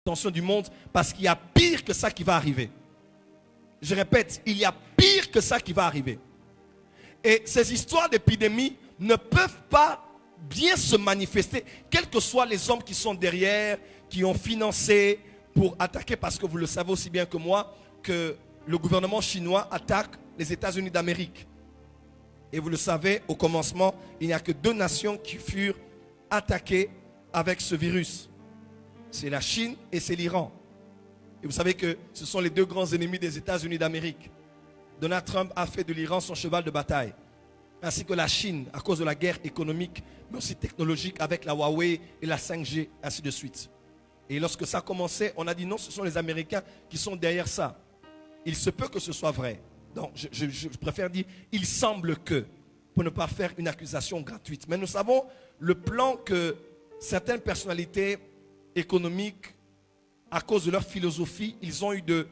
l'attention du monde parce qu'il y a pire que ça qui va arriver. Je répète, il y a pire que ça qui va arriver. Et ces histoires d'épidémie ne peuvent pas bien se manifester, quels que soient les hommes qui sont derrière, qui ont financé pour attaquer, parce que vous le savez aussi bien que moi, que le gouvernement chinois attaque les États-Unis d'Amérique. Et vous le savez, au commencement, il n'y a que 2 nations qui furent attaquées avec ce virus. C'est la Chine et c'est l'Iran. Et vous savez que ce sont les 2 grands ennemis des États-Unis d'Amérique. Donald Trump a fait de l'Iran son cheval de bataille, ainsi que la Chine à cause de la guerre économique, mais aussi technologique avec la Huawei et la 5G, ainsi de suite. Et lorsque ça a commencé, on a dit non, ce sont les Américains qui sont derrière ça. Il se peut que ce soit vrai. Donc je préfère dire, il semble que, pour ne pas faire une accusation gratuite. Mais nous savons le plan que certaines personnalités économiques, à cause de leur philosophie, ils ont eu de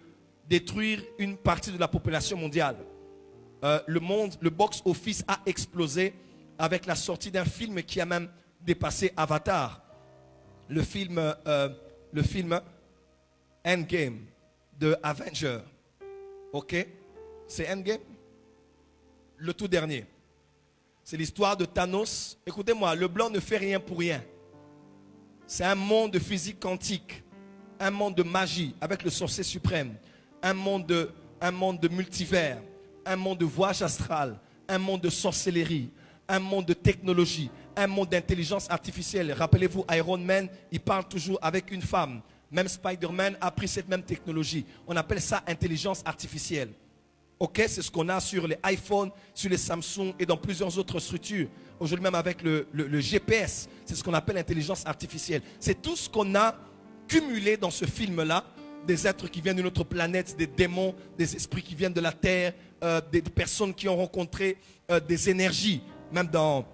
détruire une partie de la population mondiale. Le box-office a explosé avec la sortie d'un film qui a même dépassé Avatar. Le film Endgame de Avengers. Ok? C'est Endgame? Le tout dernier. C'est l'histoire de Thanos. Écoutez-moi, le blanc ne fait rien pour rien. C'est un monde de physique quantique. Un monde de magie avec le sorcier suprême. Un monde de multivers. Un monde de voyage astral. Un monde de sorcellerie. Un monde de technologie. Un monde d'intelligence artificielle. Rappelez-vous, Iron Man, il parle toujours avec une femme. Même Spider-Man a pris cette même technologie. On appelle ça intelligence artificielle. Ok, c'est ce qu'on a sur les iPhones, sur les Samsung et dans plusieurs autres structures. Aujourd'hui même avec le GPS, c'est ce qu'on appelle l'intelligence artificielle. C'est tout ce qu'on a cumulé dans ce film-là. Des êtres qui viennent d'une autre planète, des démons, des esprits qui viennent de la terre, des personnes qui ont rencontré des énergies. Même dans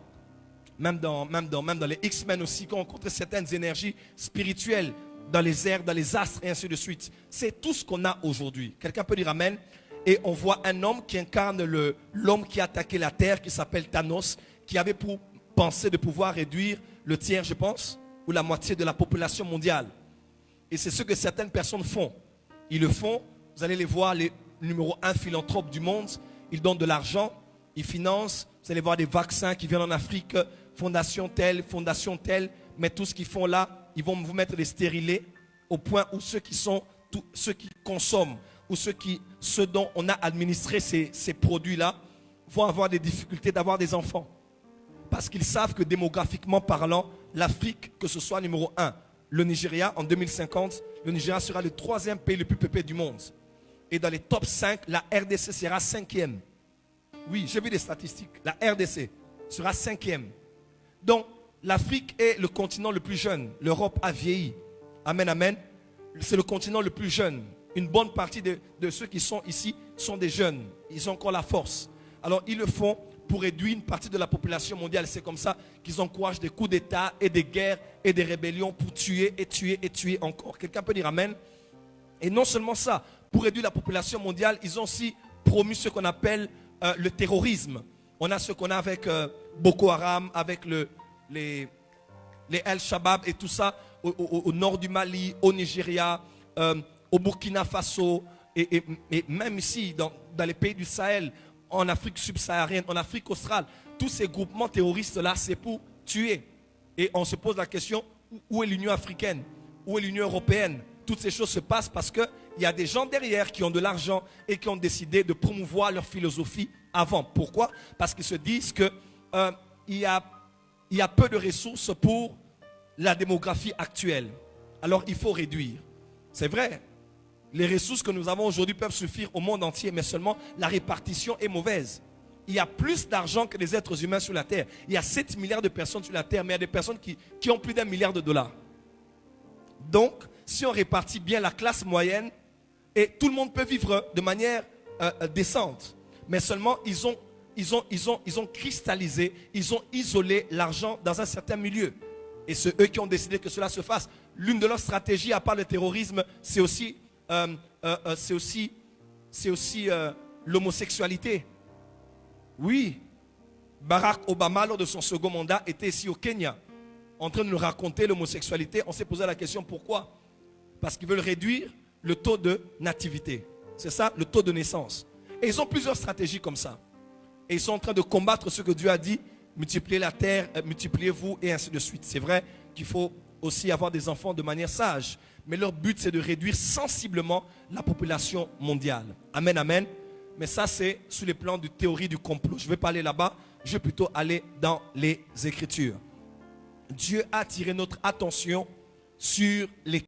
les X-Men aussi, qui ont rencontré certaines énergies spirituelles dans les airs, dans les astres et ainsi de suite. C'est tout ce qu'on a aujourd'hui. Quelqu'un peut dire amen? Et on voit un homme qui incarne l'homme qui a attaqué la terre, qui s'appelle Thanos, qui avait pour penser de pouvoir réduire le tiers, je pense, ou la moitié de la population mondiale. Et c'est ce que certaines personnes font. Ils le font, vous allez les voir, les numéro 1 philanthropes du monde. Ils donnent de l'argent, ils financent. Vous allez voir des vaccins qui viennent en Afrique, fondation telle, mais tout ce qu'ils font là, ils vont vous mettre des stérilés au point où ceux qui consomment ou ceux dont on a administré ces produits-là vont avoir des difficultés d'avoir des enfants. Parce qu'ils savent que démographiquement parlant, l'Afrique, que ce soit numéro 1, le Nigeria, en 2050, le Nigeria sera le 3e pays le plus peuplé du monde. Et dans les top 5, la RDC sera 5e. Oui, j'ai vu des statistiques. La RDC sera 5e. Donc, l'Afrique est le continent le plus jeune. L'Europe a vieilli. Amen, amen. C'est le continent le plus jeune. Une bonne partie de ceux qui sont ici sont des jeunes. Ils ont encore la force. Alors, ils le font pour réduire une partie de la population mondiale. C'est comme ça qu'ils encouragent des coups d'État et des guerres et des rébellions pour tuer et tuer et tuer encore. Quelqu'un peut dire amen? Et non seulement ça, pour réduire la population mondiale, ils ont aussi promu ce qu'on appelle le terrorisme. On a ce qu'on a avec Boko Haram, avec les El-Shabaab et tout ça au nord du Mali, au Nigeria, au Burkina Faso et même ici dans les pays du Sahel, en Afrique subsaharienne, en Afrique australe. Tous ces groupements terroristes-là, c'est pour tuer. Et on se pose la question, où est l'Union africaine? Où est l'Union européenne? Toutes ces choses se passent parce qu'il y a des gens derrière qui ont de l'argent et qui ont décidé de promouvoir leur philosophie avant. Pourquoi? Parce qu'ils se disent qu'il y a peu de ressources pour la démographie actuelle. Alors il faut réduire. C'est vrai. Les ressources que nous avons aujourd'hui peuvent suffire au monde entier, mais seulement la répartition est mauvaise. Il y a plus d'argent que des êtres humains sur la terre. Il y a 7 milliards de personnes sur la terre, mais il y a des personnes qui ont plus d'1 milliard de dollars. Donc, si on répartit bien la classe moyenne, et tout le monde peut vivre de manière décente, mais seulement ils ont cristallisé, ils ont isolé l'argent dans un certain milieu. Et c'est eux qui ont décidé que cela se fasse. L'une de leurs stratégies, à part le terrorisme, c'est aussi l'homosexualité. Oui, Barack Obama, lors de son second mandat, était ici au Kenya, en train de nous raconter l'homosexualité. On s'est posé la question pourquoi? Parce qu'ils veulent réduire le taux de nativité. C'est ça, le taux de naissance. Et ils ont plusieurs stratégies comme ça. Et ils sont en train de combattre ce que Dieu a dit, multipliez la terre, multipliez-vous et ainsi de suite. C'est vrai qu'il faut aussi avoir des enfants de manière sage. Mais leur but, c'est de réduire sensiblement la population mondiale. Amen, amen. Mais ça, c'est sous les plans de théorie du complot. Je ne vais pas aller là-bas, je vais plutôt aller dans les Écritures. Dieu a attiré notre attention sur les